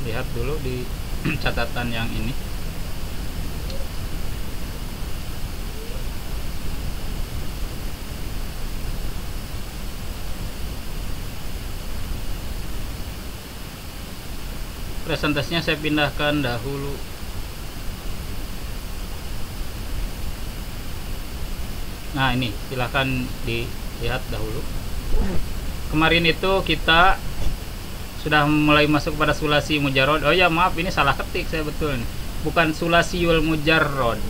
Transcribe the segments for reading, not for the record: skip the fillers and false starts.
lihat dulu di catatan yang ini. Presentasinya saya pindahkan dahulu. Nah, ini silahkan dilihat dahulu. Kemarin itu kita sudah mulai masuk pada sulasi mujarrod. Oh ya, maaf, ini salah ketik saya, betul nih. Bukan sulasiul mujarrod.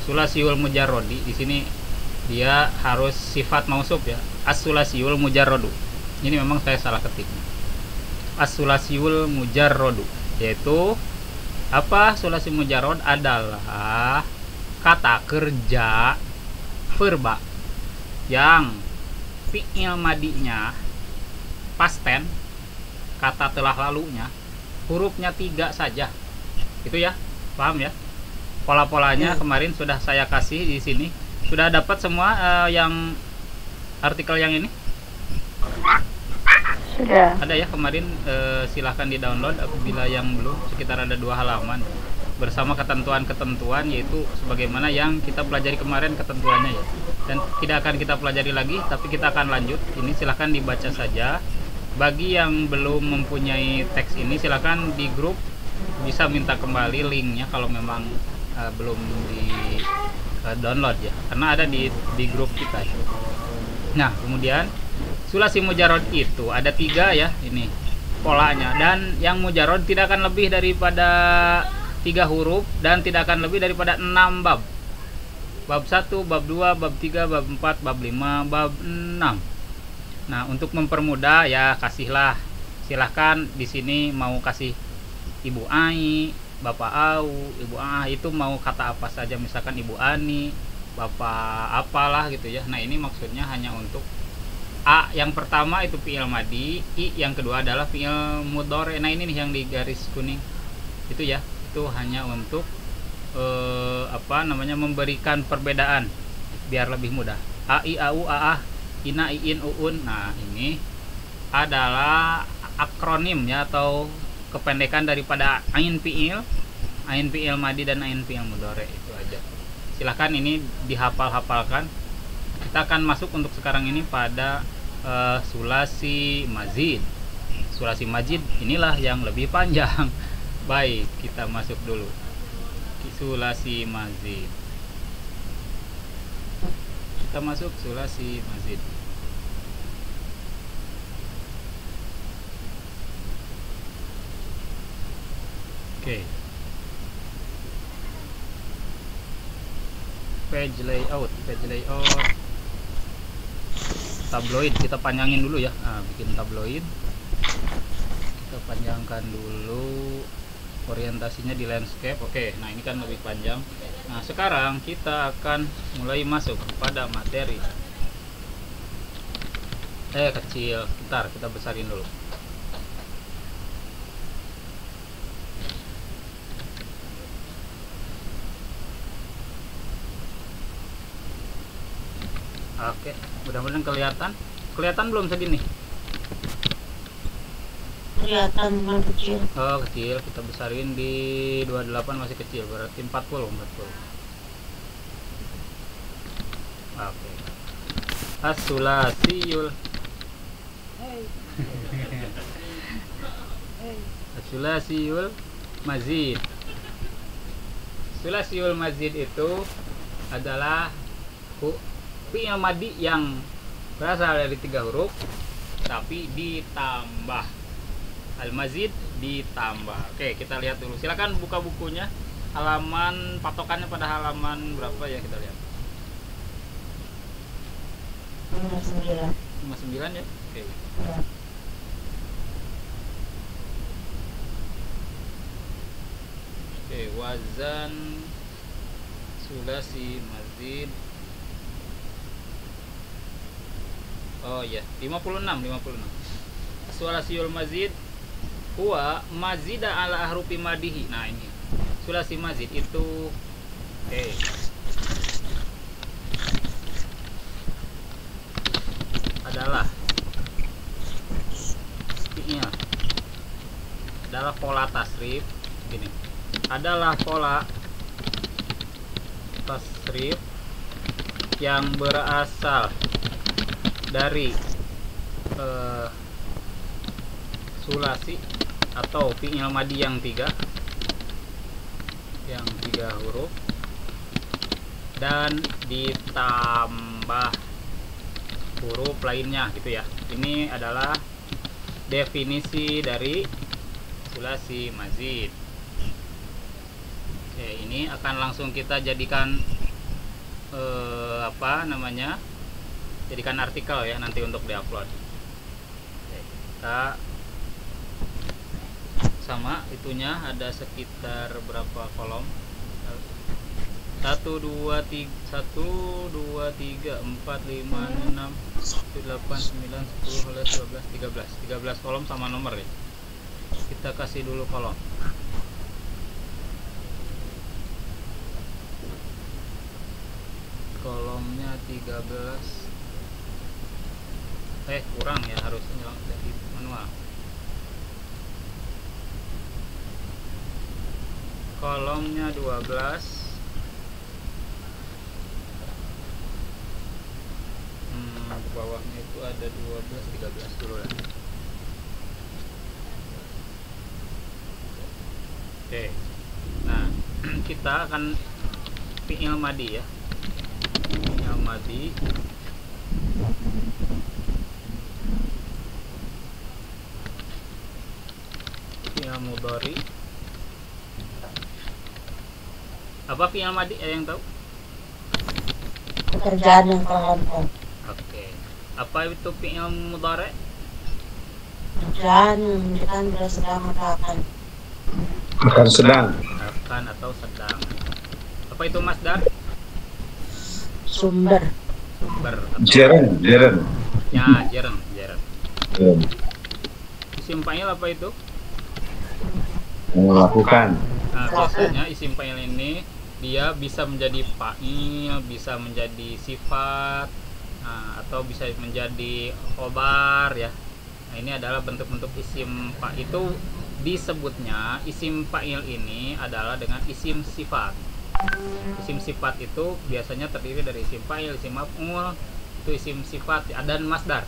Sulasiul mujarrodi. Di sini dia harus sifat mausuf ya. As-sulasiul mujarrodu. Ini memang saya salah ketik. As-sulasiul mujarrodu, yaitu apa? Sulasi mujarrod adalah kata kerja verba yang fi'il madinya past tense, kata telah lalunya hurufnya 3 saja. Itu ya, paham ya? Pola-polanya kemarin sudah saya kasih di sini. Sudah dapat semua yang artikel yang ini? Sudah. Ada ya kemarin, silahkan di-download apabila yang belum, sekitar ada 2 halaman bersama ketentuan-ketentuan, yaitu sebagaimana yang kita pelajari kemarin ketentuannya ya. Dan tidak akan kita pelajari lagi, tapi kita akan lanjut. Ini silahkan dibaca saja. Bagi yang belum mempunyai teks ini, silahkan di grup bisa minta kembali linknya kalau memang belum di download ya, karena ada di grup kita. Nah, kemudian sulasi mujarrod itu ada 3 ya, ini polanya. Dan yang mujarrod tidak akan lebih daripada 3 huruf dan tidak akan lebih daripada 6 bab. Bab 1, bab 2, bab 3, bab 4, bab 5, bab 6. Nah, untuk mempermudah ya, kasihlah, silahkan di sini mau kasih Ibu Ai, Bapak Au, Ibu itu mau kata apa saja, misalkan Ibu Ani, Bapak apalah gitu ya. Nah, ini maksudnya hanya untuk A yang pertama itu fi'il madi, I yang kedua adalah fi'il mudhari. Nah, ini nih yang di garis kuning itu ya, itu hanya untuk memberikan perbedaan biar lebih mudah. A, I, A, U, A, A, Ina, Iin, Uun. Nah, ini adalah akronim ya, atau kependekan daripada ain fi'il madi dan ain fi'il mudhari. Itu aja. Silahkan ini dihafal-hafalkan. Kita akan masuk untuk sekarang ini pada sulasi mazid. Sulasi mazid inilah yang lebih panjang. Baik, kita masuk dulu sulasi mazid. Kita masuk sulasi mazid. Oke. Page layout. Tabloid kita panjangin dulu ya. Nah, bikin tabloid. Kita panjangkan dulu. Orientasinya di landscape. Oke, nah ini kan lebih panjang. Nah, sekarang kita akan mulai masuk pada materi. Kecil. Bentar, kita besarin dulu. Oke, mudah-mudahan kelihatan. Kelihatan belum segini? Kelihatan kecil. Oh, kecil. Kita besarin di 28, masih kecil, berarti 40. Oke. As-sulasiyul As-sulasiyul mazid. Sulasiul mazid itu adalah fi'il madi yang berasal dari 3 huruf tapi ditambah. Al-mazid ditambah. Oke, kita lihat dulu. Silakan buka bukunya. Halaman patokannya pada halaman berapa ya, kita lihat. 59 ya. Oke. Oke, wazan sulasi mazid. Oh ya, 56. Sulasiul mazid huwa mazida ala ahrufi madihi. Nah, ini sulasi mazid itu adalah fi'il adalah pola tasrif. Gini, adalah pola tasrif yang berasal dari sulasi atau fi'il madi yang tiga huruf dan ditambah huruf lainnya gitu ya. Ini adalah definisi dari sulasi mazid. Oke, ini akan langsung kita jadikan jadikan artikel ya nanti untuk diupload. Oke, kita sama itunya ada sekitar berapa kolom? 1 2 3 4 5 6 7 8 9 10 11 12 13 kolom sama nomor ya. Kita kasih dulu kolom. Kolomnya 13. Kurang ya, harusnya dari manual. Kolomnya 12. Di bawahnya itu ada 12 13 dulu ya. Oke. Nah, kita akan fi'il madi ya. Fi'il madi fi'il mudhari. Apa fi'il madi? Yang tahu? Pekerjaan yang telah dilakukan. Oke. Apa itu fi'il mudhari? Pekerjaan yang menunjukkan bila sedang atau akan. Akan sedang. Akan atau sedang. Apa itu masdar? Sumber. Jeren. Ya, jeren. Isim fa'il apa itu? Melakukan. Nah, biasanya isim fa'il ini dia bisa menjadi fa'il, bisa menjadi sifat, atau bisa menjadi khobar ya. Nah, ini adalah bentuk-bentuk isim fa'il. Itu disebutnya isim fa'il ini adalah dengan isim sifat. Isim sifat itu biasanya terdiri dari isim fa'il, isim maf'ul, itu isim sifat dan masdar.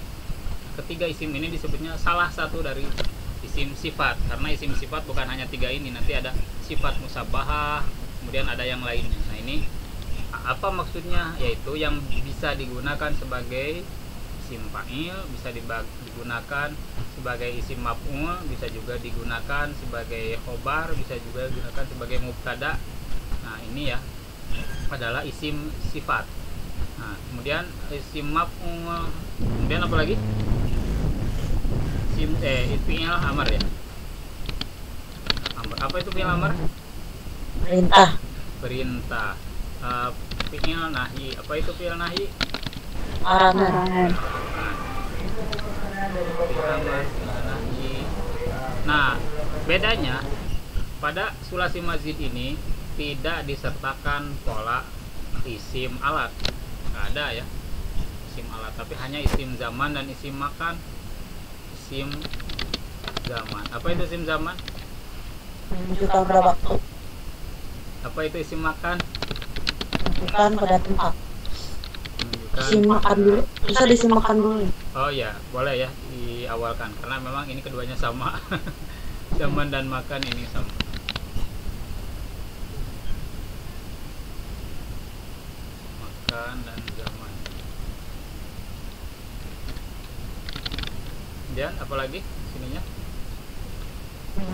Ketiga isim ini disebutnya salah satu dari isim sifat, karena isim sifat bukan hanya tiga ini, nanti ada sifat musabbahah, kemudian ada yang lainnya. Nah, ini apa maksudnya? Yaitu yang bisa digunakan sebagai isim fa'il, bisa digunakan sebagai isim maf'ul, bisa juga digunakan sebagai khobar, bisa juga digunakan sebagai mubtada. Nah, ini ya adalah isim sifat. Nah, kemudian isim maf'ul, kemudian apa lagi? Fi'il amar ya. Amar. Apa itu fi'il amar? Perintah. Fi'il nahi. Apa itu fi'il nahi? Larangan. Nah, bedanya pada sulasi mazid ini tidak disertakan pola isim alat. Nggak ada ya isim alat, tapi hanya isim zaman dan isim makan. Isim zaman. Apa itu isim zaman? Menunjukkan pada waktu. Apa itu isim makan? Menunjukkan pada tempat. Menunjukkan. Isim makan dulu. Bisa disim makan dulu. Oh ya, boleh ya diawalkan karena memang ini keduanya sama. Zaman dan makan ini sama. Makan dan zaman. Dan apalagi sininya?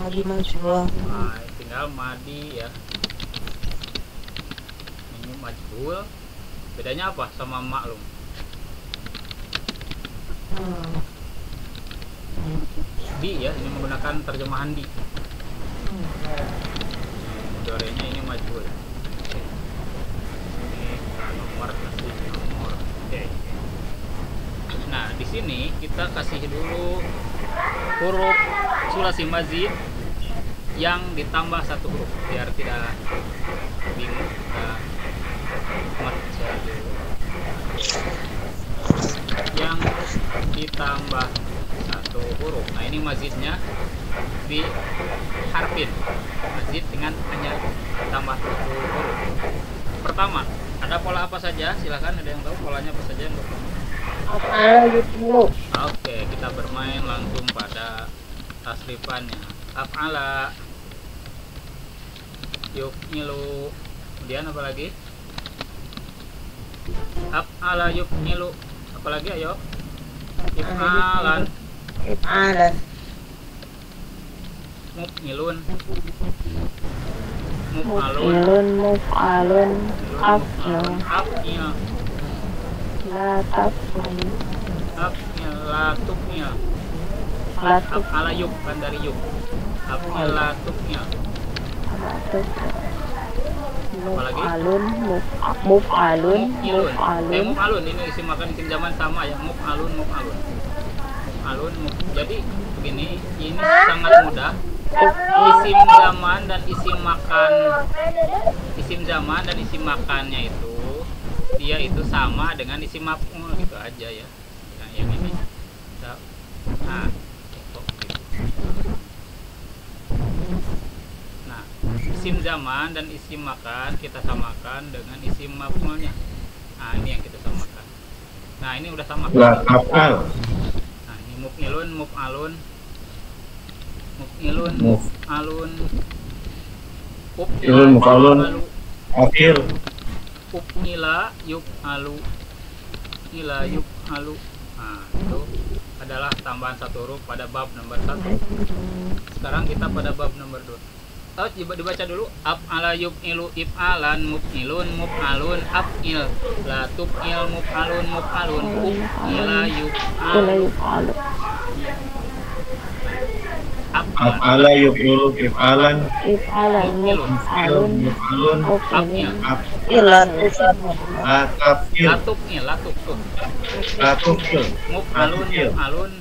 Madi majhul. Nah, tinggal madi ya. Ini majhul. Bedanya apa sama maklum? Di ya, ini menggunakan terjemahan di. Mudhari'nya ini majhul. Ini nomor kasih nomor. Oke. Nah, di sini kita kasih dulu huruf sulasi mazid yang ditambah satu huruf biar tidak bingung. Yang ditambah satu huruf. Nah ini mazidnya di harfin, mazid dengan hanya tambah 1 huruf. Pertama, ada pola apa saja? Silahkan, ada yang tahu polanya apa saja yang pertama? Af'ala yuf'ilu. Oke, kita bermain langsung pada tasrifannya. Af'ala yuf'ilu. Kemudian apa lagi? Af'ala yuf'ilu. Apa lagi, ayo? If'alan. If'alan. Muf'ilun. Muf'alun. Muf'ilun, muf'alun, af'il, Af'il. la taf'il, Af'il la tuf'il. la tuf'il, Af'ala yuf, kan dari yuf. Af'il la tuf'il. la tuf'il. Apalagi? Muf'alun, muf'alun, Muf'ilun. muf'alun. Muf'alun ini isim makan isim zaman sama ya. Muf'alun, muf'alun. Muf'alun, jadi begini, ini sangat mudah. Isim zaman dan isim makan, isim zaman dan isim makannya itu dia itu sama dengan isim maf'ul gitu aja ya. Nah, yang ini. Nah, kok gitu. Nah, isim zaman dan isim makan kita samakan dengan isim maf'ulnya. Nah, ini yang kita samakan. Nah, ini udah sama. La af'al. Nah, ini muf'ilun, muf'alun. Muf'ilun, Muf. muf'alun. Ilun, muf'alun. Afil. Uf'ila yuf'alu. Ila yuf'alu. Nah, itu adalah tambahan 1 huruf pada bab nomor 1. Sekarang kita pada bab nomor 2. Oh, dibaca dulu. Af'ala yuf'ilu if'alan, muf'ilun, muf'alun, af'il, la tuf'il, muf'alun, muf'alun, uf'ila yuf'alu. Af'ala yuf'ilu if'alan. If'alan, muf'alun, Muf'ilun. muf'ilun, Af'il. la tuf'il, La taf'il. La tuf'il, la tuf'il. La tuf'il. Muf'alun, muf'alun,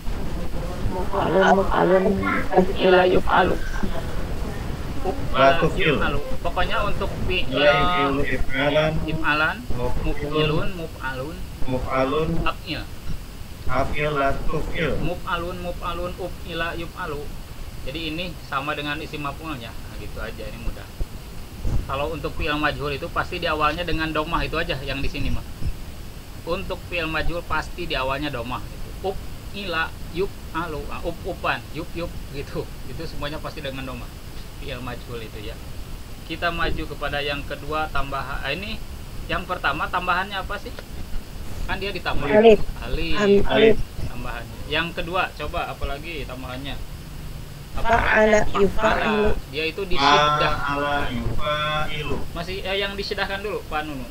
muf'alun, muf'alun, ila yuf'alu. La tuf'il. yuf'alu. Pokoknya untuk La fi'il yuf'ilu if'alan. if'alan, Muf'ilun. muf'ilun, muf'alun, Muf'alun. af'il. Afil la tuf'il. Muf'alun, muf'alun, uf'ila yuf'alu. Jadi ini sama dengan isim maf'ulnya. Nah, gitu aja, ini mudah. Kalau untuk fi'il majhul itu pasti di awalnya dengan domah, itu aja yang di sini mah. Untuk fi'il majhul pasti di awalnya domah gitu. Uf'ila yuf'alu, upan, yup gitu. Itu semuanya pasti dengan domah. Fi'il majhul itu ya. Kita maju kepada yang kedua, tambahan. Ini yang pertama tambahannya apa sih? Kan dia ditambah Alif. alif. Alif. Tambahannya. Yang kedua, coba apalagi tambahannya? Fa'ala yuf'ilu. Dia itu disiddah. Fa'ala yufa'ilu. Masih yang disidahkan dulu, Pak Nunu.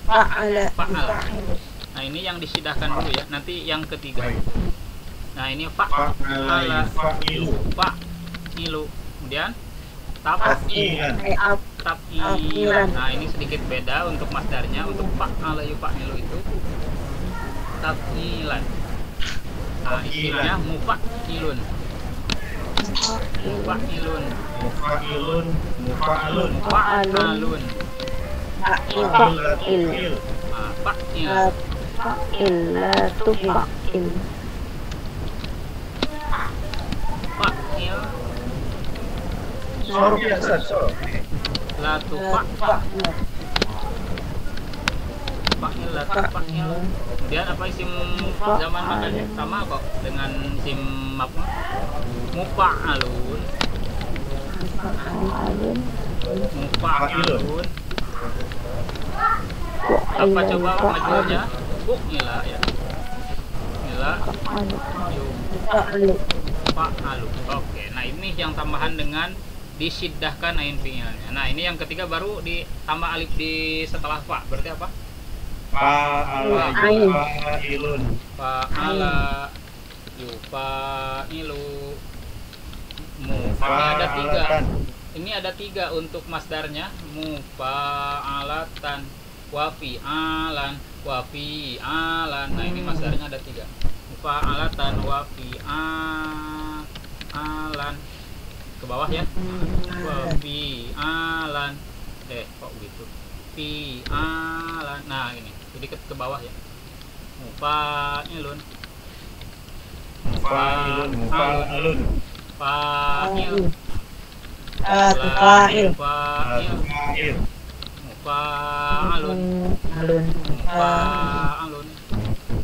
Fa'ala Fa'ala. yuf'ilu. Nah, ini yang disidahkan dulu ya. Nanti yang ketiga. Nah, ini Fa'ala fa'ala yufa'ilu. fa'ilu. Kemudian Taf'ilan. taf'ilan. Nah, ini sedikit beda untuk masdarnya. Untuk fa'ala yufa'ilu itu taf'ilan. Nah, isimnya mufa'ilun. Mufa'ilun. Mufa'ilun. Mufa'alun. Mufa'alun. Fa'il. Nah, fa'il. Fa'il, la tufa'il. Fa'il. Sor biasa, sor. La tufa. Fa'il, la tufa'il. Kemudian apa isim zaman makanya? Sama kok dengan isim maf'ul. Mufa'alun. Fa'alun. Mufa'alun. Apa coba majhulnya? Ila ya. Ila Fa'alu. fa'alu. Oke, nah ini yang tambahan dengan disiddahkan ain fi'ilnya. Nah, ini yang ketiga baru ditambah alif di setelah fa. Berarti apa? Fa'ala yufa'ilun. Fa'ala yufa'ilu. Ini ada 3. Ini ada 3 untuk masdarnya. Mufa'alatan, wa fi'alan, wa fi'alan. Nah, ini masdarnya ada 3. Mufa'alatan, wa fi'alan. Ke bawah ya. Wa fi'alan. Kok gitu? Fi'alan. Nah, ini sedikit ke bawah ya. Mufa'ilun. mufa'ilun, mufa'alun, fa'il, Fa'il. fa'il, fa'il, mufa'alun, Alun. mufa'alun,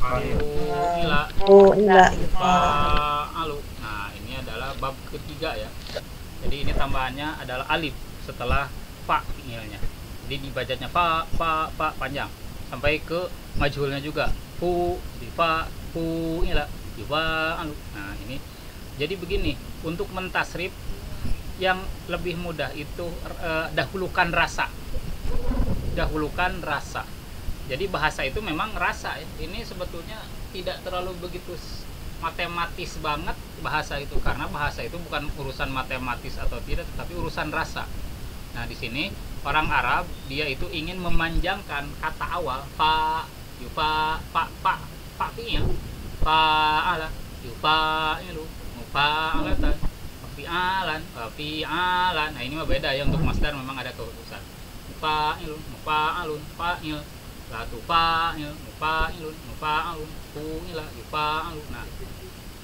fu'ila, Fu'ila. fa'alu. Nah, ini adalah bab ketiga ya. Jadi ini tambahannya adalah alif setelah fa fiilnya. Jadi dibacanya fa panjang sampai ke majhulnya juga. Fu, di fa, fu'ila, fa'alu. Nah, ini jadi begini, untuk mentasrif yang lebih mudah itu dahulukan rasa. Dahulukan rasa. Jadi bahasa itu memang rasa ya. Ini sebetulnya tidak terlalu begitu matematis banget bahasa itu, karena bahasa itu bukan urusan matematis atau tidak, tetapi urusan rasa. Nah, di sini orang Arab dia itu ingin memanjangkan kata awal fa, yufa, fa fi'il, fa'ala, yufa'ilu, mufa'alatan, fi'alan, fi'alan. Nah, ini mah beda ya, untuk masdar memang ada kekhususan. Mufa'ilun, mufa'alun, fa'il, la tufa'il, mufa'ilun, mufa'alun, fu'ila, yufa'alu. Nah,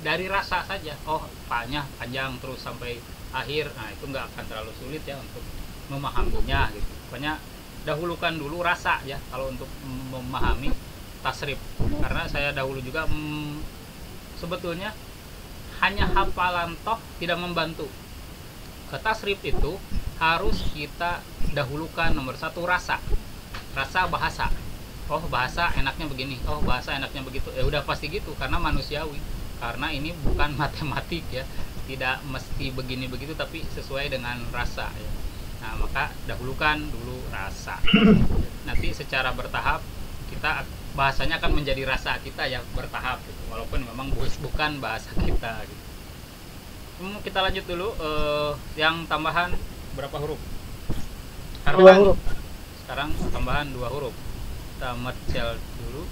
dari rasa saja, oh fa-nya panjang terus sampai akhir. Nah, itu nggak akan terlalu sulit ya untuk memahaminya gitu. Pokoknya dahulukan dulu rasa ya kalau untuk memahami tasrif. Karena saya dahulu juga sebetulnya hanya hafalan toh tidak membantu. Ke tasrif itu harus kita dahulukan nomor satu rasa. Rasa bahasa. Oh, bahasa enaknya begini, oh bahasa enaknya begitu. Ya udah pasti gitu karena manusiawi. Karena ini bukan matematik ya. Tidak mesti begini begitu, tapi sesuai dengan rasa ya. Nah, maka dahulukan dulu rasa. Nanti secara bertahap kita bahasanya akan menjadi rasa kita ya, bertahap gitu. Walaupun memang bukan bahasa kita gitu. Kita lanjut dulu yang tambahan berapa huruf? Dua huruf. Sekarang tambahan 2 huruf. Kita mercel dulu.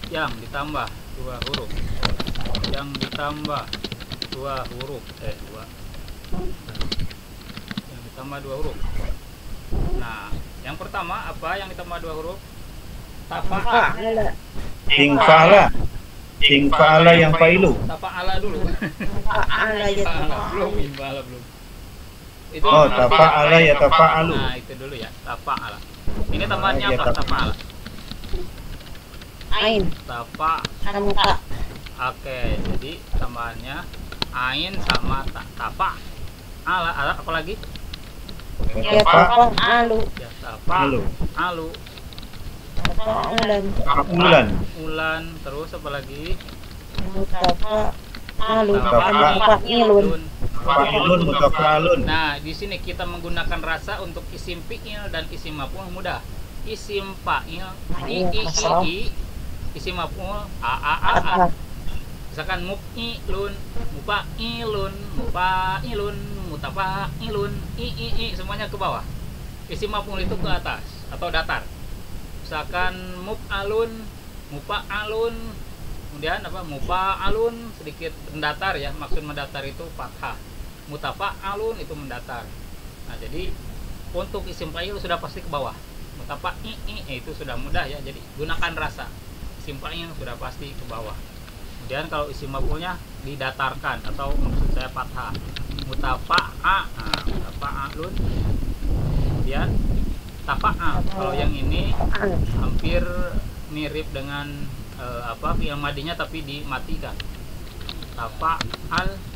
Yang ditambah 2 huruf. Yang ditambah 2 huruf. 2. Yang ditambah 2 huruf. Nah, yang pertama apa yang ditambah 2 huruf? Tafa'a. Ingfa'ala yang fa'ilu. Tafa'ala dulu. Fa'ala ya Belum, infa'ala belum. Itu Oh, tafa'ala ya tafa'alu. Nah, itu dulu ya, tafa'ala. Ini tambahannya Ya, apa? Tafa'ala. Ain. Tafa. Sama ta. Oke, jadi tambahannya ain sama tafa. Ala apa lagi? Ya fa'alu. Ya, tafa. Alu. Fa'ulan. Fa'ulan. Ulan, terus apa lagi? Mutafa'alu. Tafa. Fa'ilun. Fa'ilun, mutafa'alun. Nah, di sini kita menggunakan rasa untuk isim fi'il dan isim maf'ul mudah. Isim fa'il i, isim maf'ul a. Misalkan muf'ilun, mufa'ilun, mufa'ilun, mutafa'ilun, i semuanya ke bawah. Isim maf'ul itu ke atas atau datar. Misalkan muf'alun, mufa'alun, kemudian apa? Mufa'alun sedikit mendatar ya. Maksud mendatar itu fathah. Mutafa'alun itu mendatar. Nah, jadi untuk isim fa'il sudah pasti ke bawah. Mutafa'i itu sudah mudah ya. Jadi gunakan rasa. Isim fa'il sudah pasti ke bawah. Kemudian kalau isim maf'ulnya didatarkan atau maksud saya fathah. Mutafa'a, mutafa'alun. Kemudian tafa'a. Kalau yang ini hampir mirip dengan fi'il madinya tapi dimatikan. Tafa'al.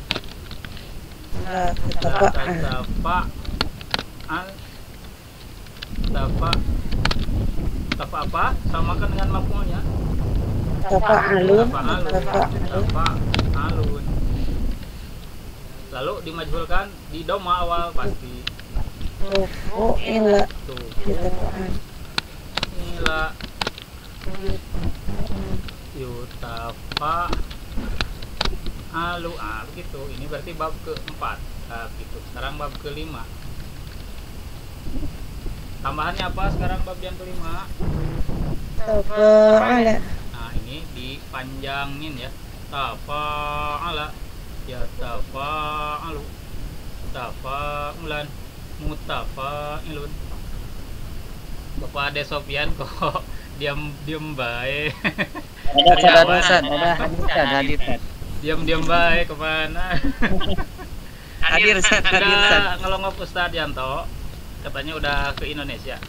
Tafa apa? Samakan dengan maf'ulnya. Tafa'alun. Tafa'alun. Lalu dimajhulkan di doma awal pasti. Fu'ila. Tuh. Tafa'al. Ila yutafa alu begitu. Ini berarti bab keempat. Nah, gitu. Sekarang bab kelima. Tambahannya apa sekarang bab yang kelima? Tafa'ala. Nah, ini dipanjangin ya. Tafa'ala, ya tafa'alu, tafa'ulan, mutafa'ilun. Bapak Ade Sofian kok diam baik. Ada Ustaz, ada hadir Ustaz. Diam-diam baik kemana? Hadir Ustaz, hadir Ustaz. Ada ngelongok Ustadz Yanto, katanya udah ke Indonesia.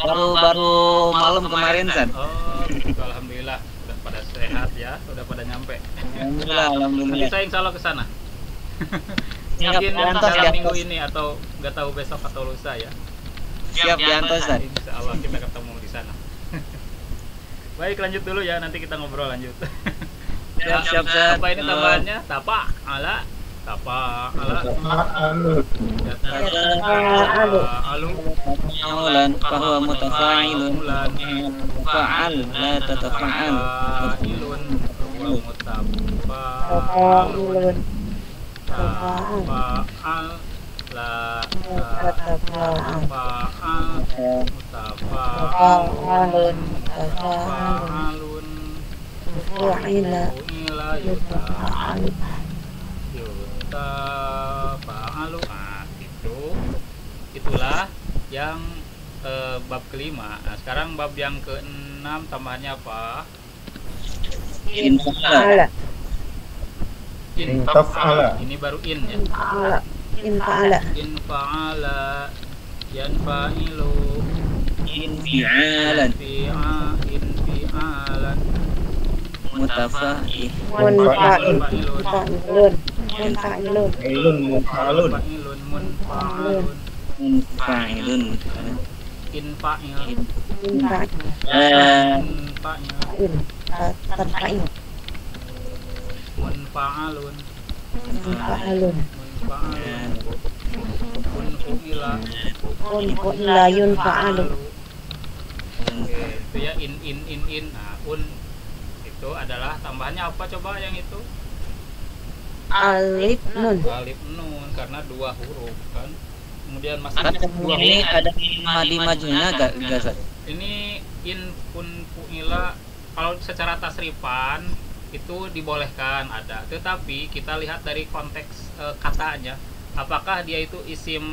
Baru malam kemarin Ustaz. Oh, gitu, alhamdulillah udah pada sehat ya, udah pada nyampe. Alhamdulillah, Nanti alhamdulillah. saya insya Allah ke sana. Siap, Mungkin diantos, dalam minggu diantos. ini atau nggak tahu besok atau lusa ya. Siap diantos Ustaz. Insya Allah kita ketemu di sana. Baik, lanjut dulu ya, nanti kita ngobrol lanjut. Siap, siap, Ustaz. Apa ini tambahannya? Tapa ala Fa'alun. Alu Maulan bahwa mutafa'ilun. Mulan Fa'al la tatafa'al. ilun wa mutafa'alun Tafa'ilun. Tafa'al la tafa'al Tafa'alun. Tafa'alun Fu'ila. Fu'ila Yutafa'al. Yutafa'alu. Nah, itulah yang bab kelima. Nah, sekarang bab yang keenam tambahannya apa? Infa'ala. In taf'ala. Ini baru in ya. Infa'ala. Infa'ala. In fa'ala yanfa'ilu Infi'alan. infi'alan Mutafa'il. Munfa'il. Munfa'ilun. Munfa'ilun. Fa'ilun mufa'alun. munfa'ilun munfa'alun Munfa'ilun. infa'il Infa'il. infa'il Tarfa'il. munfa'alun Infa'alun. munfa'alun munfu'ila Unfu'ila yunfa'alu. Oke, itu ya in. Nah, itu adalah tambahannya apa coba yang itu? Alif nun. Alif nun karena dua huruf kan. Kemudian masih Ada dua ini huruf. ada madi majunya gak Ustaz? Ini in fu'ila kalau secara tasrifan itu dibolehkan ada. Tetapi kita lihat dari konteks katanya, apakah dia itu isim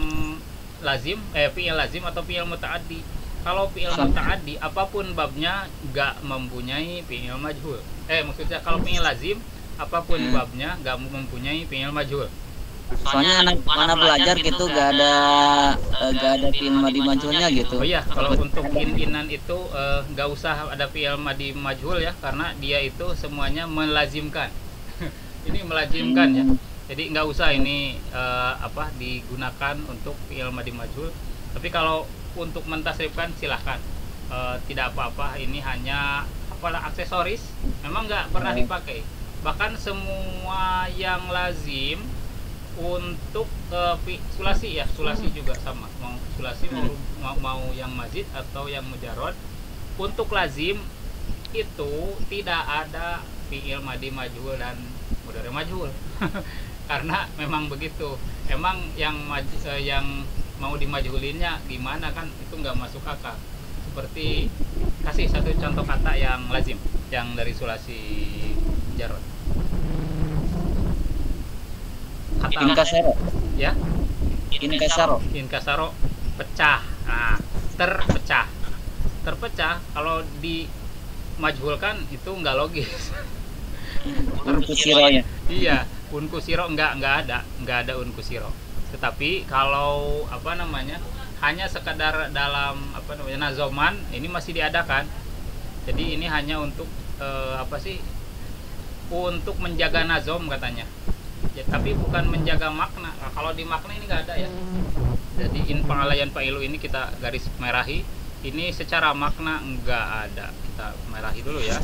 lazim, fi'il lazim atau fi'il muta'addi. Kalau fi'il muta'addi apapun babnya nggak mempunyai fi'il majhul. Maksudnya kalau fi'il lazim apapun babnya nggak mempunyai fi'il majhul. Soalnya anak mana belajar gitu gak ada fi'il madi majhulnya gitu. Oh iya, kalau untuk inan itu nggak usah ada fi'il madi majhul ya, karena dia itu semuanya melazimkan. Ini melazimkan ya. Jadi nggak usah ini digunakan untuk fi'il madi majhul. Tapi kalau untuk mentasrifkan silahkan, tidak apa-apa. Ini hanya aksesoris, memang nggak pernah dipakai. Bahkan semua yang lazim untuk sulasi ya, sulasi juga sama. Mau sulasi mau yang mazid atau yang mujarrad, untuk lazim itu tidak ada fi'il madi majhul dan mudhari majhul. Karena memang begitu. Emang yang mau dimajhulinnya gimana kan, itu nggak masuk akal. Seperti kasih satu contoh kata yang lazim yang dari sulasi jarod. Kata Inkasaro. ya, Inkasaro. inkasaro pecah. Nah, terpecah kalau dimajhulkan itu nggak logis. Unkusiro ya. Iya, unkusiro nggak ada unkusiro. Tetapi kalau hanya sekadar dalam nazoman, ini masih diadakan. Jadi ini hanya untuk untuk menjaga nazom katanya. Ya, tapi bukan menjaga makna. Nah, kalau di makna ini nggak ada ya. Jadi in fa'alayan fa'ilu ini kita garis merahi. Ini secara makna nggak ada. Kita merahi dulu ya.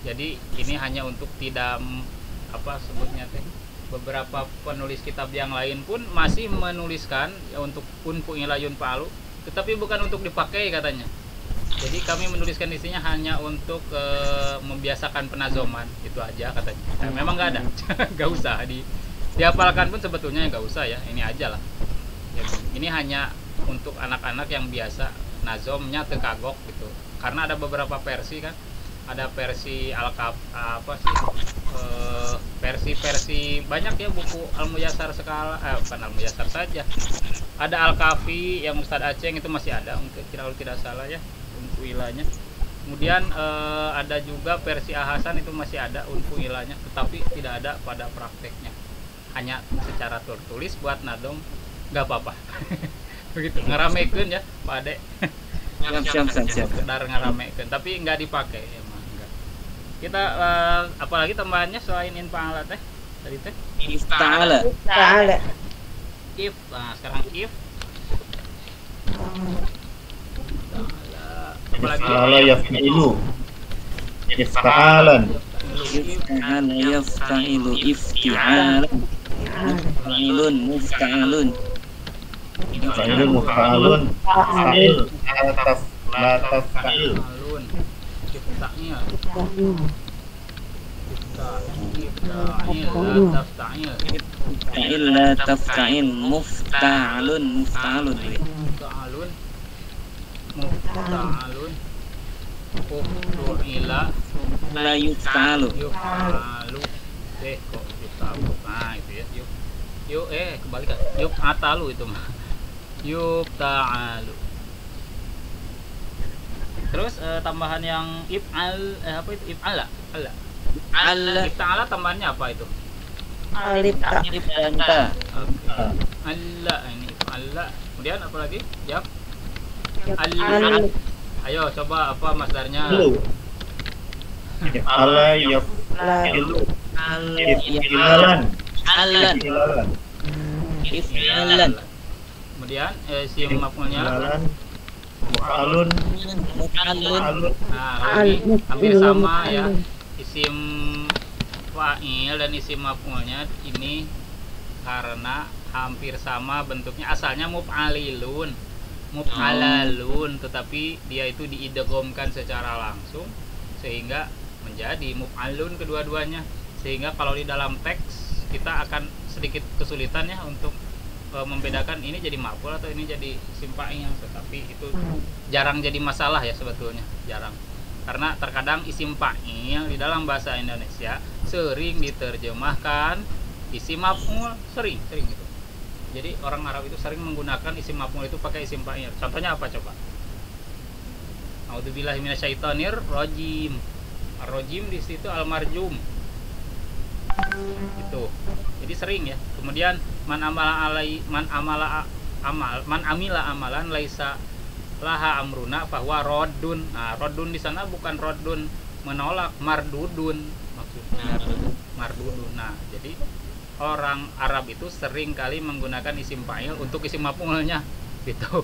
Jadi ini hanya untuk tidak sebutnya teh. Beberapa penulis kitab yang lain pun masih menuliskan ya untuk unfu'ila yunfa'alu, tetapi bukan untuk dipakai katanya. Jadi kami menuliskan isinya hanya untuk membiasakan penazoman, itu aja katanya. Nah, memang nggak ada, nggak usah dihafalkan pun sebetulnya nggak usah ya, ini aja lah. Ya, ini hanya untuk anak-anak yang biasa nazomnya tekagok gitu. Karena ada beberapa versi kan, ada versi versi banyak ya, buku Al-Muyassar skala bukan Al-Muyassar saja. Ada Al-Kafi yang Ustadz Aceh itu masih ada, mungkin kalau tidak salah ya, untuk ilahnya. Kemudian ada juga versi ahasan itu masih ada unfu ilahnya, tetapi tidak ada pada prakteknya. Hanya secara tertulis buat nadom nggak apa-apa. Begitu ngaramekeun ya Pak Ade. Siap. Sekedar ngaramekeun, tapi nggak dipakai emang enggak. Kita apalagi tambahannya selain infa'ala teh tadi teh Ifta'ala. Ta'ala. if. Nah sekarang if apalagi Ifta'ala yaf'ilu. Ifta'alan. Ifta'ala yafta'ilu ifti'alan. Mufa'ilun mufta'alun. Fa'ilun mufa'alun. Fa'il. La taf'il. alun ifta'il Ifta'il la tafta'il mufta'alun mufta'alun. Mufta'alun Mufta'alun Fu'ila La yufta'alu. Yuf'alu kok yuf'alu. Nah itu ya yuk kebalikan yuf'atalu itu mah yuf'alu. Terus tambahan yang if'al apa itu if'ala Allah. ifta'ala tambahannya apa itu? Alif ta. Ifta'ala. Allah ini if'ala. Kemudian apa lagi? Jawab. Al. Ayo coba apa masdarnya? Ilu. Ifta'ala yaf'ilu. If'ilalan. Allah. If'ilalan. If'ilan. Kemudian isim maf'ulnya. If'ilalan. Mufa'alun. Mufa'alun. Mufa'alun. Nah, kalau ini hampir sama ya. Isim fa'il dan isim maf'ulnya ini karena hampir sama bentuknya, asalnya muf'alilun, muf'alalun, tetapi dia itu diidghamkan secara langsung sehingga menjadi muf'alun kedua-duanya. Sehingga kalau di dalam teks kita akan sedikit kesulitan ya untuk membedakan ini jadi maf'ul atau ini jadi isim fa'il, tetapi itu jarang jadi masalah ya sebetulnya, jarang. Karena terkadang isim fa'il di dalam bahasa Indonesia sering diterjemahkan isim maf'ul, sering gitu. Jadi orang Arab itu sering menggunakan isim maf'ul itu pakai isim fa'il. Contohnya apa coba? A'udzubillahi minasyaitonir rajim. Ar-rajim di situ al-marjum. Itu. Jadi sering ya. Kemudian man amila amalan laisa laha amruna bahwa rodun. Nah, rodun di sana bukan rodun menolak, mardudun maksudnya. Mardudun. Nah, jadi orang Arab itu sering kali menggunakan isim fa'il untuk isim maf'ulnya gitu.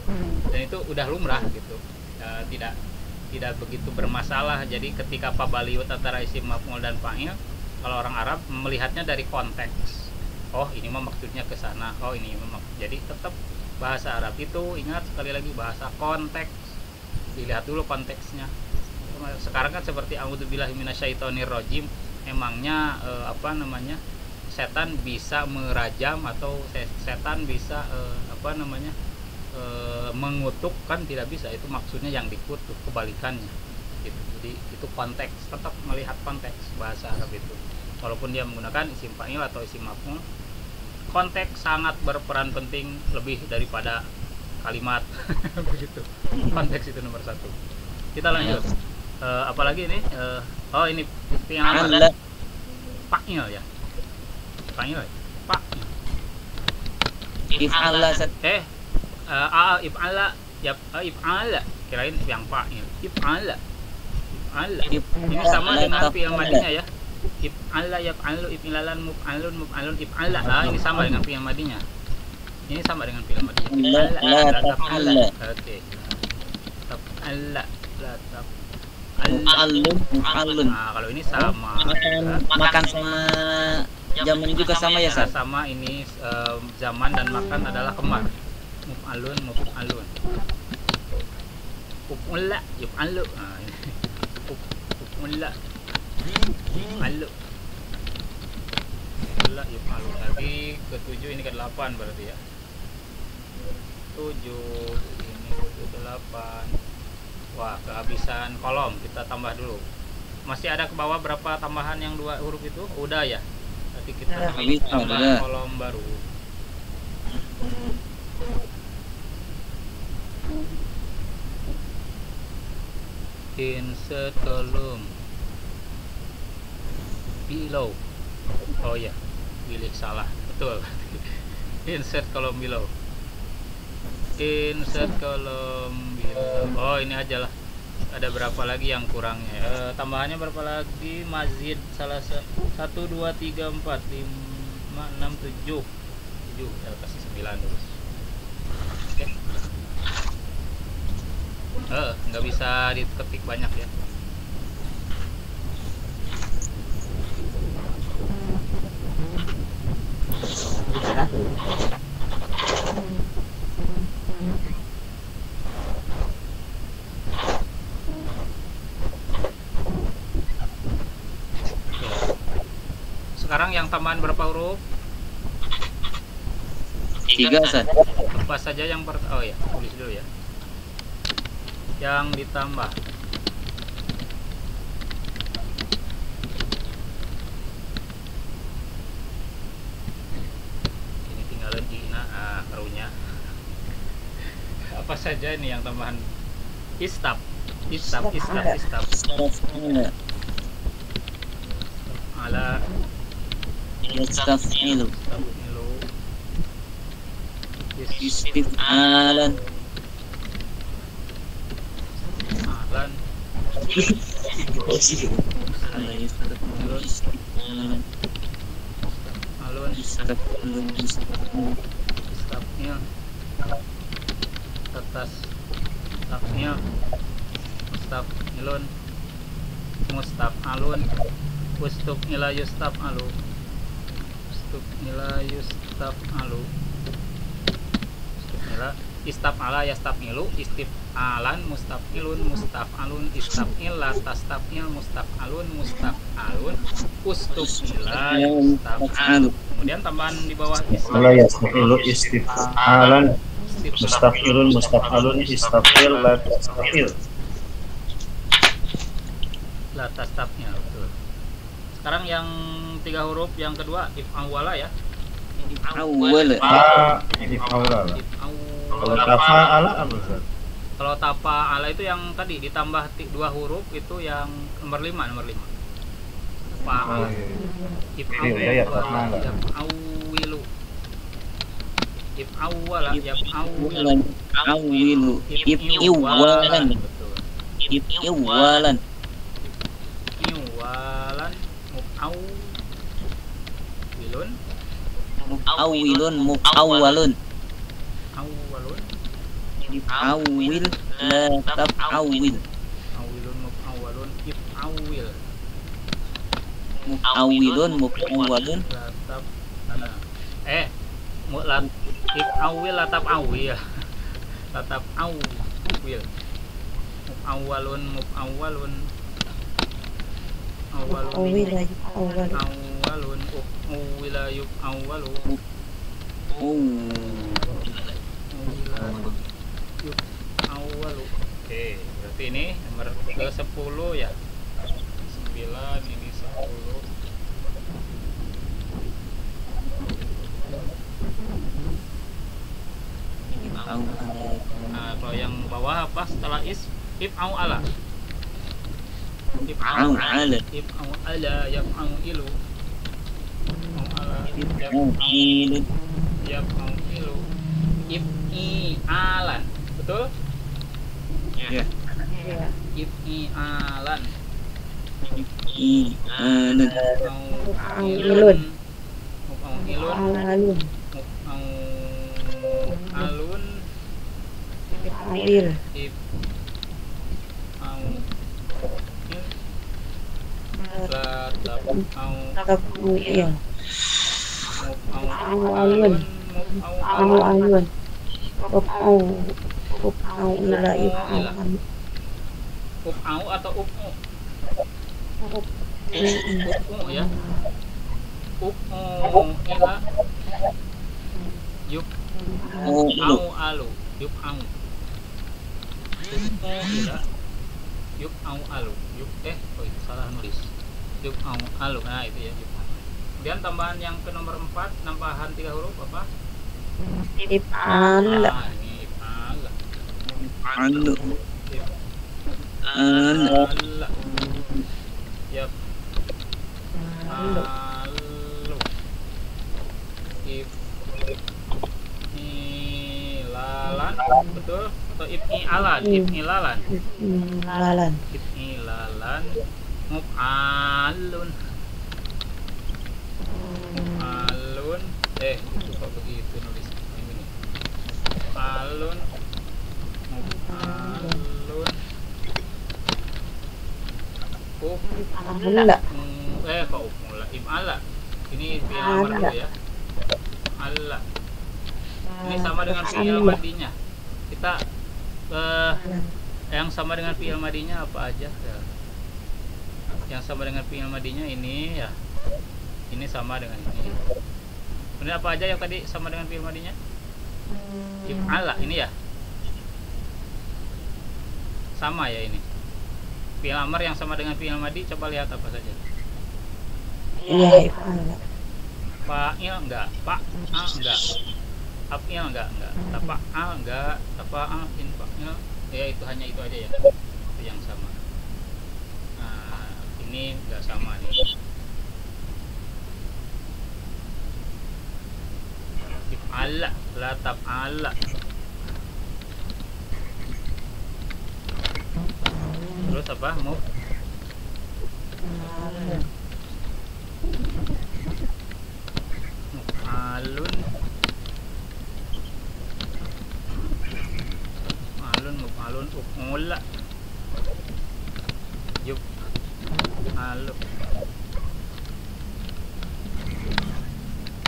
Dan itu udah lumrah gitu. Tidak begitu bermasalah. Jadi ketika pabaliut antara isim maf'ul dan fa'il, kalau orang Arab melihatnya dari konteks. Oh, ini mah maksudnya ke sana. Oh, ini memang. Jadi tetap bahasa Arab itu ingat sekali lagi bahasa konteks. Dilihat dulu konteksnya. Sekarang kan seperti a'udzubillahi minasyaitonir rajim, emangnya setan bisa merajam atau setan bisa mengutuk, kan tidak bisa. Itu maksudnya yang dikutuk, kebalikannya gitu. Jadi itu konteks, tetap melihat konteks bahasa Arab itu. Walaupun dia menggunakan isim fa'il atau isim maf'ul, konteks sangat berperan penting lebih daripada kalimat. Begitu. Konteks itu nomor satu. Kita lanjut. Apalagi ini? Oh ini fi'il fa'il ya. Fa'il. Fa'il. If'ala. If'ala. Ya, if'ala. Kirain yang fa'il. If'ala. Ini sama dengan fi'il madinya ya. If'ala yaf'alu if'ilalan muf'alun if'ala. Ini sama dengan fi'il madinya. Ini sama dengan fi'il madinya. La taf'ala. Oke. Taf'ala la Muf'alun. Nah, kalau ini sama. Makan sama zaman juga sama ya, Sar? Sama, ini zaman dan makan adalah kemar. Muf'alun. Uf'ula yuf'alu. Nah, ini. Uf'ula. Yuf'alu. Uf'ula yuf'alu. Tadi ke-7 ini ke-8 berarti ya. 7 ini ke-8. Wah, kehabisan kolom. Kita tambah dulu. Masih ada ke bawah berapa tambahan yang 2 huruf itu? Udah ya. Nanti kita tambah kolom baru. Insert column below. Oh ya, pilih salah, betul. Insert column below. Insert column below. Oh, ini aja lah. Ada berapa lagi yang kurangnya? Tambahannya berapa lagi? Mazid salah 1 2 3 4 5 6 7. 7 ya, kasih 9 dulu. Oke. Nggak bisa diketik banyak ya. Sekarang yang tambahan berapa huruf? 3 Ustaz. Apa saja yang oh ya, tulis dulu ya. Yang ditambah. Ini tinggalin Ina karunya. Apa saja ini yang tambahan? Istaf. Ala Yastafilu. Ilu. Istif'alan. Alan. Alun. Istafnya. Tetas. Istafnya. Mustaf ilun. Mustaf alun. Ustuf ila yustaf alu. Ustuf ila yustaf alu. Ustuf ila istaf ala yastaf ilu. Istif alan mustaf ilun. Mustaf alun. Istaf ila tastaf il. Mustaf alun. Mustaf alun. Ustuf ila yustaf alu. Kemudian tambahan di bawah Ala yastafilu istifalan mustafilun mustafalun istafil la tastafil. La tastafnya betul. Sekarang yang 3 huruf yang kedua if awala ya. Awal. Ifawla. If Kalau awala. tafa'ala apa Ustaz? Kalau tapa ala itu yang tadi ditambah 2 huruf itu yang nomor 5 Tapa. Oh, iya. If Iya, ya, awala tapa. ya awilu. If awala ya awilu. Awilu. Iwalan. Betul. Iwalan. Iwalan muf'awilun. Awilun mu'awwalun. Awwalun. Awil la taf'awil. Awilun muf'awwalun if'awil. Awilun mu'awwalun. Latap mu'lat if'awil latap awil. Latap awil. Muf'awwalun muf'awwalun. Awil lagi awal. Awalun uwila yuk awalu. Yuk awalu. Oke, berarti ini nomor ke 10 ya. 9 ini 10. Nah, kalau yang bawah apa setelah if au ala? If au ala ya au ilu. Au ala ya au ilu. If i alan. Betul? Ya. Iya. If i alan. Ilanun. Au Ilun. Au ilun. Alun. Au alun. Awil. If au il la tap au Tabuil. au alun. au Alun. Au ila if'alan. au atau u ya. Ila yuk au alu yuk au ila yuk au alu yuk salah nulis yuk au alu. Nah itu ya yuk au. Kemudian tambahan yang ke nomor 4 tambahan 3 huruf apa? If'al. Nah, ini if'al. Alu. Ala. Yap. Alu. Ibnilalan, betul? Atau ibnialan? Ibnilalan. Lalan. Ibnilalan. Muf'alun. Muf'alun. Kok begitu nulis ini? Muf'alun. Muf'alun. Ala. Kok mula ib'ala. Ini fi'il amr dulu ya. Ala. Ini sama dengan fi'il madinya. Kita yang sama dengan fi'il madinya apa aja ya? Yang sama dengan fi'il madinya ini ya. Ini sama dengan ini. Kemudian apa aja yang tadi sama dengan fi'il madinya? If'ala ini ya. Sama ya ini. Fi'il amr yang sama dengan fi'il madi, coba lihat apa saja. Iya, ala. Fa'il enggak, fa'al enggak. Af'il enggak. Tafa'al enggak, tafa'al infa'il. Ya itu hanya itu aja ya. Itu yang sama. Nah, ini enggak sama nih. If'ala, la taf'ala. Terus apa? Muf'alun. Muf'alun uf'ula. Yuf'alu.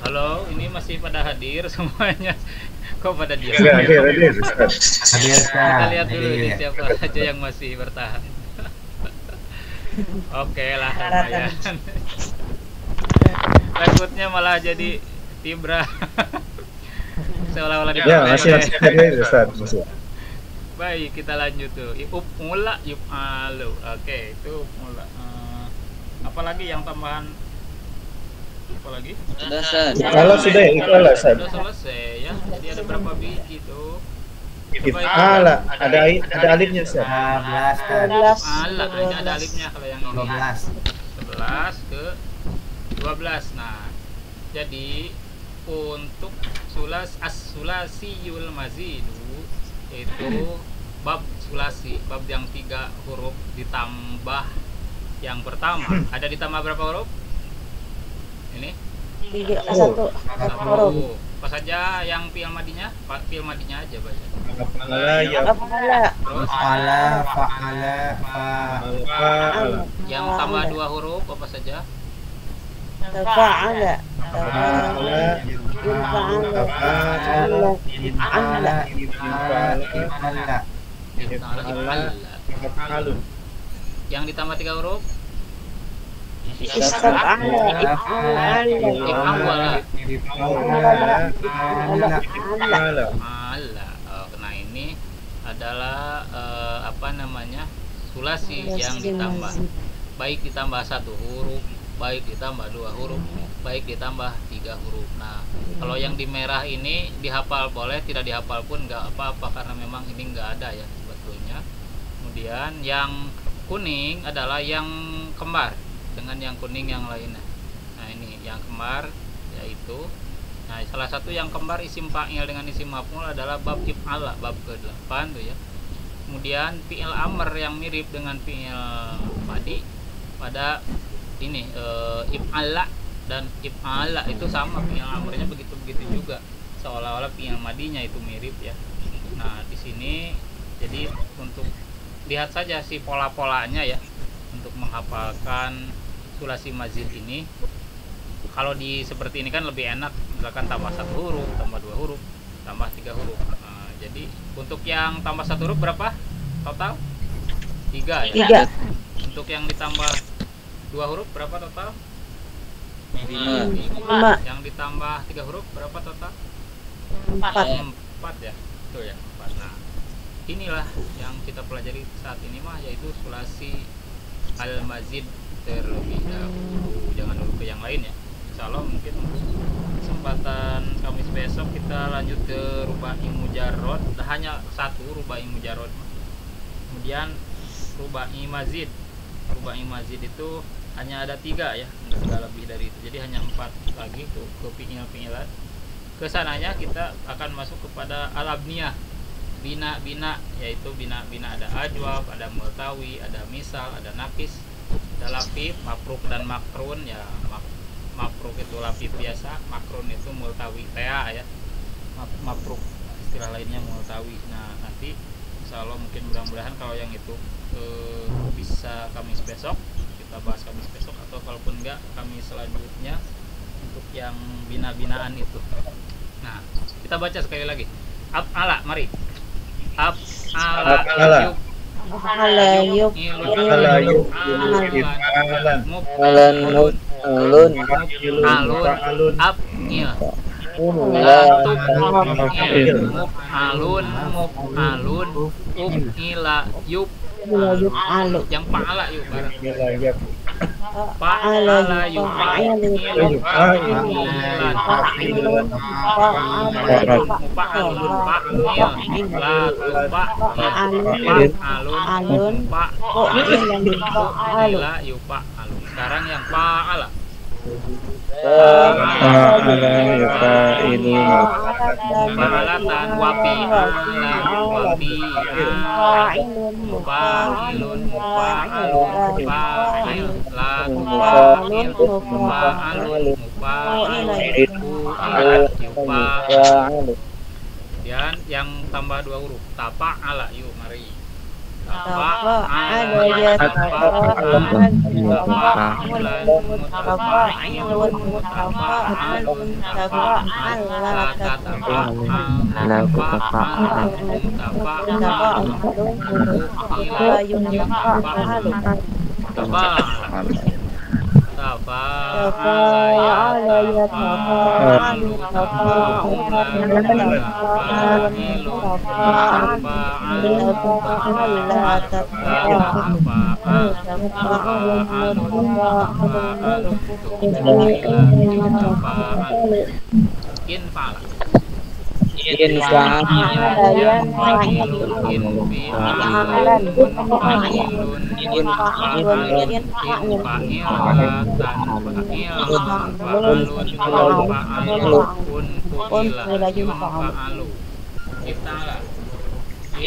Halo, ini masih pada hadir semuanya. Kok pada diam? Hadir, Ustaz. Kita lihat dulu ini siapa aja yang masih bertahan. Oke lah, lumayan. Berikutnya malah jadi Tibra. Seolah-olah Ya, masih hadir, Ustaz. Masih. Baik, kita lanjut tuh. Mula yuf'alu. Oke, itu mula. Apalagi yang tambahan? Apalagi? Sudah, Ustaz. Kalau sudah itu lah, Ustaz. Sudah selesai ya. Jadi ada berapa biji tuh? If'ala, ada alifnya, Ustaz. 12. Ala, ini ada alifnya kalau yang ini. 11 ke 12. Nah, jadi untuk as-sulasiyul mazidu itu bab sulasi, bab yang 3 huruf ditambah yang pertama. Ada ditambah berapa huruf? Ini 1 huruf. Apa saja yang fi'il madinya? Fi'il madinya aja baca. Af'ala, ya Terus fa'ala. yang tambah 2 huruf apa saja? Tafa'ala. Af'ala, If'ala. Af'alun. Yang ditambah 3 huruf? Istab'ala. If'ala. Ala. Nah ini adalah apa namanya, sulasi yang ditambah, baik ditambah 1 huruf, baik ditambah 2 huruf, baik ditambah 3 huruf. Nah kalau yang di merah ini dihafal boleh, tidak dihafal pun nggak apa-apa karena memang ini nggak ada ya sebetulnya. Kemudian yang kuning adalah yang kembar dengan yang kuning yang lainnya. Nah ini yang kembar yaitu, nah salah satu yang kembar isim fa'il dengan isim maf'ul adalah bab if'ala, bab ke-8 tuh ya. Kemudian fi'il amr yang mirip dengan fi'il madi pada ini if'ala dan if'ala itu sama, fi'il amrnya begitu-begitu juga, seolah-olah fi'il madinya itu mirip ya. Nah di sini jadi untuk lihat saja si pola-polanya ya untuk menghafalkan sulasi mazid ini. Kalau di seperti ini kan lebih enak, misalkan tambah 1 huruf, tambah 2 huruf, tambah 3 huruf. Nah, jadi untuk yang tambah 1 huruf berapa total? 3 ya. 3. Untuk yang ditambah 2 huruf berapa total? 5. Yang ditambah 3 huruf berapa total? 4. 4 ya. Betul ya, 4. Nah, inilah yang kita pelajari saat ini mah, yaitu sulasi al-mazid terlebih dahulu. Jangan dulu ke yang lain ya. Insyaallah mungkin untuk kesempatan Kamis besok kita lanjut ke rubai mujarrad. Hanya 1 rubai mujarrad. Kemudian rubai mazid. Rubai mazid itu hanya ada 3 ya, nggak lebih dari itu. Jadi hanya 4 lagi ke fi'il-fi'ilan. Kesananya kita akan masuk kepada al-abniyah, bina-bina, yaitu bina-bina ada ajwab, ada multawi, ada misal, ada nafis, ada lapif, mafruk dan makrun ya. Mafruk itu lapif biasa, makrun itu multawi tea ya. Mafruk istilah lainnya multawi. Nah, nanti insya Allah mungkin mudah-mudahan kalau yang itu bisa Kamis besok kita bahas, Kamis besok, atau kalaupun enggak Kamis selanjutnya untuk yang bina-binaan itu. Nah, kita baca sekali lagi. Af'ala, mari. Af'ala yuk. Af'ala yuk. Af'ala yuk. If'alan. Alan alun Alun. Af'il. Alun. Alun. Ila yuk. Alu. Yang fa'ala yuk bareng. Wilayah. Fa'ala yuk. Sekarang yang fa'ala. Fa'alatan wafi ala wafi fa'ilun fa'alun fa'il la fa'il fa'alun fa'il. Dan yang tambah 2 huruf tafa'ala yuk mari. Tafa'ala ya tafa'al tafa'ulan mutafa'ilun mutafa'alun tafa'ala tafa'al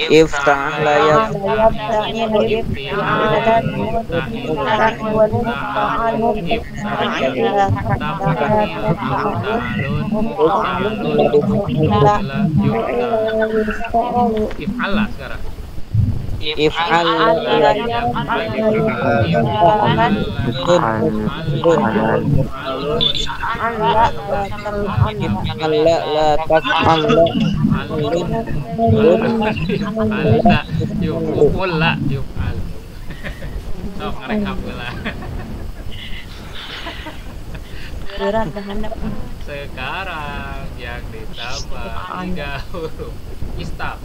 Ifta'ala if'ala sekarang. If'al la la taf'al Yuf'ul la yuf'al. Sok ngerekap lah. Berat dah. Sekarang yang ditambah 3 huruf. Istaf.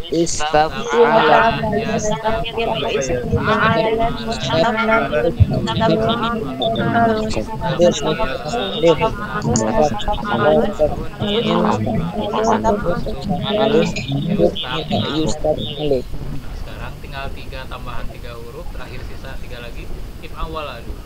Istaf'ala Sekarang tinggal 3 tambahan 3 huruf, terakhir sisa 3 lagi. If awal dulu.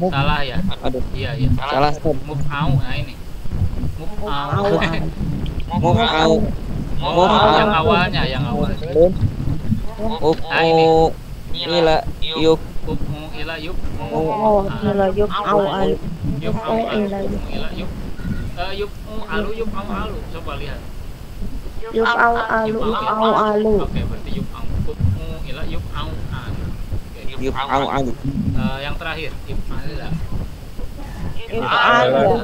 Salah ya. Aduh. Iya. Salah. Muf'au. Nah ini. Muf'au. Yang awalnya. Ila yuk Ila yuk. Yuk alu. Coba lihat. Alu. Oke, berarti yuk ila yuk alu. Yuf'alu. Yang terakhir if'ala. If'ala.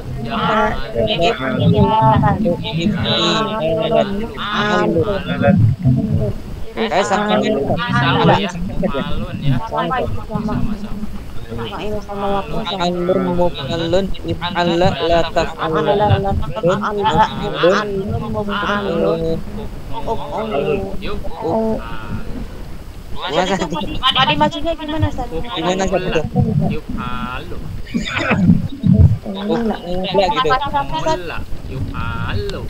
Kayak sama Sama ya, alun ya. Sama itu sama. Sama-sama. Sama ini sama waktu sama. alun muf'alun if'ala la taf'alun. Yuk. Tadi maksudnya gimana Ustaz? Gimana Ustaz? Yuk alu. Uf'ala gitu. Mula. Yuk alu.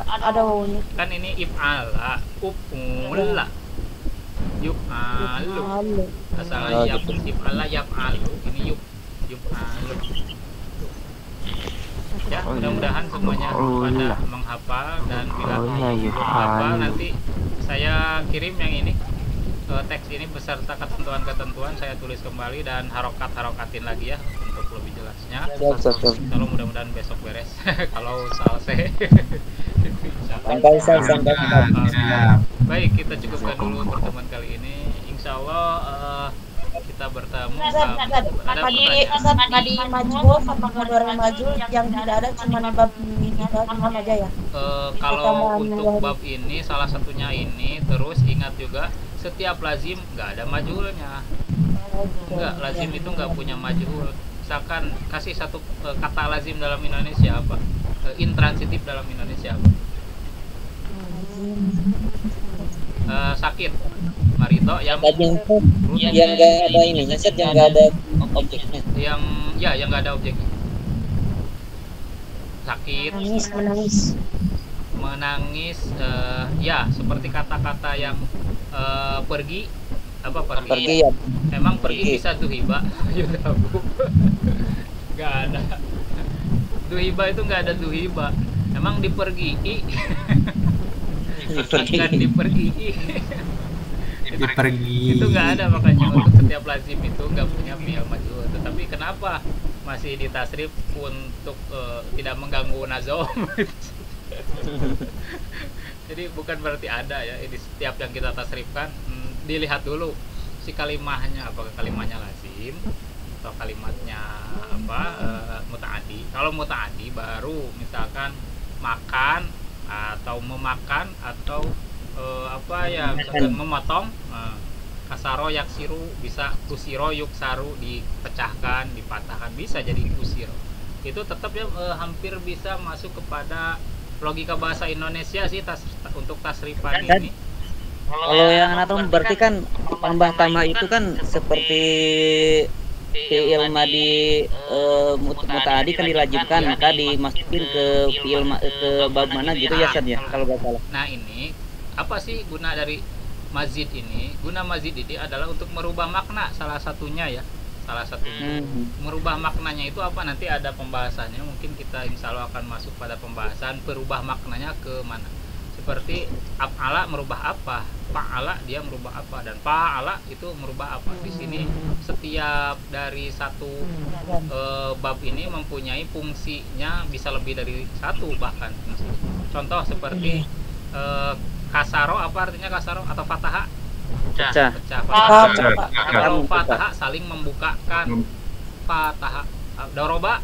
Ada wawunya. Kan ini if'ala, uf'ula. Yuk alu. Asalnya yap if'ala yap alu. Ini yuk alu. Ya, mudah-mudahan semuanya pada menghafal dan bila belum hafal nanti saya kirim yang ini teks ini beserta ketentuan-ketentuan saya tulis kembali dan harokatin lagi ya untuk lebih jelasnya. Kalau mudah-mudahan besok beres. Kalau selesai. Baik, kita cukupkan dulu pertemuan kali ini. Insya Allah kita bertemu. Tadi maju sama orang maju yang tidak ada cuma bab ini aja ya. Kalau untuk bab ini salah satunya ini, terus ingat juga setiap lazim nggak ada majhulnya. Enggak, lazim itu nggak punya majhul. Misalkan kasih satu kata lazim dalam Indonesia apa? Intransitif dalam Indonesia apa? Sakit, marido, yang nggak ada ininya, yang nggak ada objeknya. Yang nggak ada objeknya. Sakit, menangis, ya seperti kata-kata yang pergi, apa pergi? Ya. Emang pergi bisa duhiba? Ya tahu. Nggak ada. Duhiba itu nggak ada duhiba. Emang dipergi? Bukan dipergi. Itu nggak ada, makanya untuk setiap lazim itu nggak punya fi'il majhul. Tetapi kenapa masih ditasrif untuk tidak mengganggu nazom? Jadi bukan berarti ada ya. Ini setiap yang kita tasrifkan dilihat dulu si kalimahnya, apakah kalimahnya lazim atau kalimatnya apa muta'addi. Kalau muta'addi baru misalkan makan atau memakan atau apa ya, misalkan memotong, kasaro yaksiru bisa kusiro yuksaru, dipecahkan, dipatahkan, bisa jadi kusiro. Itu tetap ya hampir bisa masuk kepada logika bahasa Indonesia sih untuk tasrifan ini. Kalau yang anatom berarti kan tambah itu kan seperti fi'il madi muta'addi kan dilajibkan, maka dimasukin ke fi'il ke bab mana gitu ya Ustaz ya kalau nggak salah. Nah, ini apa sih guna dari mazid ini? Guna mazid ini adalah untuk merubah makna, salah satunya ya. Salah satunya. Merubah maknanya itu apa? Nanti ada pembahasannya. Mungkin kita insya Allah akan masuk pada pembahasan perubah maknanya ke mana. Seperti af'ala merubah apa, fa'ala dia merubah apa, dan fa'ala itu merubah apa. Di sini setiap dari satu bab ini mempunyai fungsinya bisa lebih dari satu bahkan. Contoh seperti kasaro, apa artinya kasaro atau fataha? Pecah. Kalau fataha saling membukakan. Fataha. Doroba.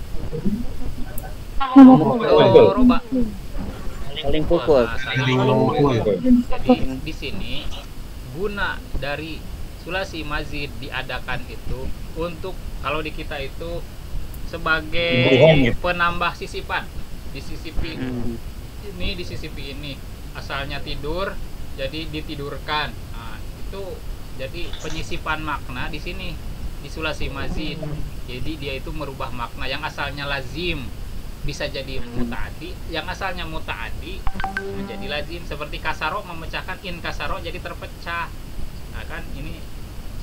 Saling pukul. Jadi di sini guna dari sulasi mazid diadakan itu untuk kalau di kita itu sebagai penambah sisipan, disisipi ini, disisipi ini. Asalnya tidur jadi ditidurkan. Nah, itu jadi penyisipan makna di sini di sulasi mazid. Jadi dia itu merubah makna yang asalnya lazim bisa jadi muta'addi, yang asalnya muta'addi menjadi lazim. Seperti kasaro memecahkan, in kasaro jadi terpecah. Nah kan ini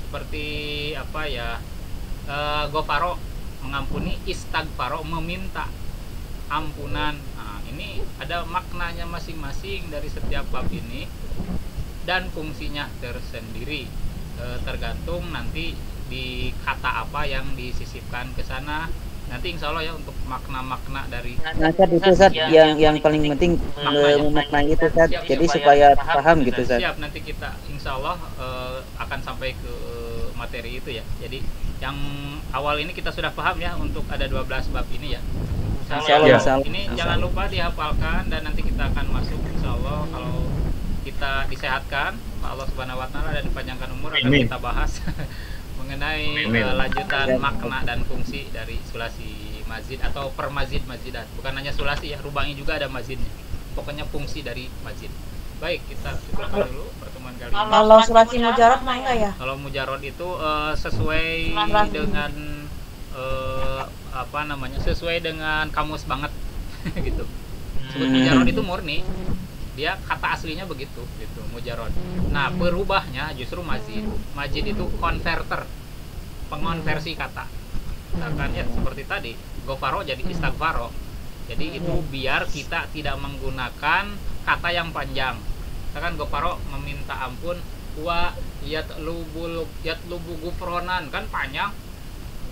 seperti apa ya, gofaro mengampuni, istagfaro meminta ampunan. Nah, ini ada maknanya masing-masing dari setiap bab ini dan fungsinya tersendiri, tergantung nanti di kata apa yang disisipkan ke sana Nanti insya Allah ya untuk makna-makna dari Nah, Ustaz, itu Ustaz yang paling penting memaknai itu Ustaz. Jadi supaya paham gitu Ustaz. siap, nanti kita insya Allah akan sampai ke materi itu ya. Jadi yang awal ini kita sudah paham ya untuk ada 12 bab ini ya. Insya Allah, Ya. insya Allah. Ini jangan lupa dihafalkan dan nanti kita akan masuk insya Allah kalau kita disehatkan Pak Allah Subhanahu Wa Taala dan dipanjangkan umur akan Amin. kita bahas mengenai Amin. lanjutan makna dan fungsi dari sulasi masjid atau permasjid-masjidan. Bukan hanya sulasi ya, rubangi juga ada masjidnya. Pokoknya fungsi dari masjid. Baik, kita cukupkan dulu pertemuan kali ini. Kalau sulasi mujarab mah enggak ya? Kalau mujarod itu sesuai dengan apa namanya? Sesuai dengan kamus banget gitu. Sebut mujarod itu murni. Dia kata aslinya begitu gitu, mujarod. Nah, berubahnya justru masjid. Masjid itu konverter. Pengonversi kata. Misalkan ya seperti tadi, gofaro jadi istighfaro. Jadi itu biar kita tidak menggunakan kata yang panjang. Misalkan gofaro meminta ampun, wa yatlubu gufronan kan panjang.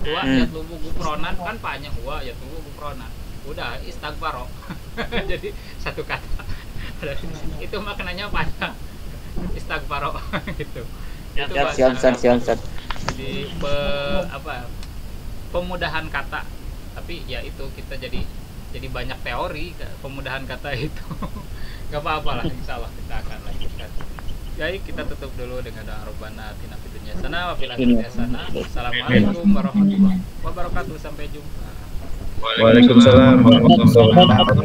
Wa yatlubu gufronan kan panjang. Wa yatlubu gufronan. Udah istighfaro. Jadi satu kata. Itu maknanya panjang. Istighfaro gitu. Itu Siap. Jadi pemudahan kata. Tapi ya itu kita jadi banyak teori pemudahan kata itu. Gak apa-apa lah, insya Allah kita akan lanjutkan. Baik, kita tutup dulu dengan doa Rabbana atina fid dunya hasanah wa fil akhirati hasanah. Assalamualaikum warahmatullahi wabarakatuh. Sampai jumpa. Waalaikumsalam warahmatullahi wabarakatuh.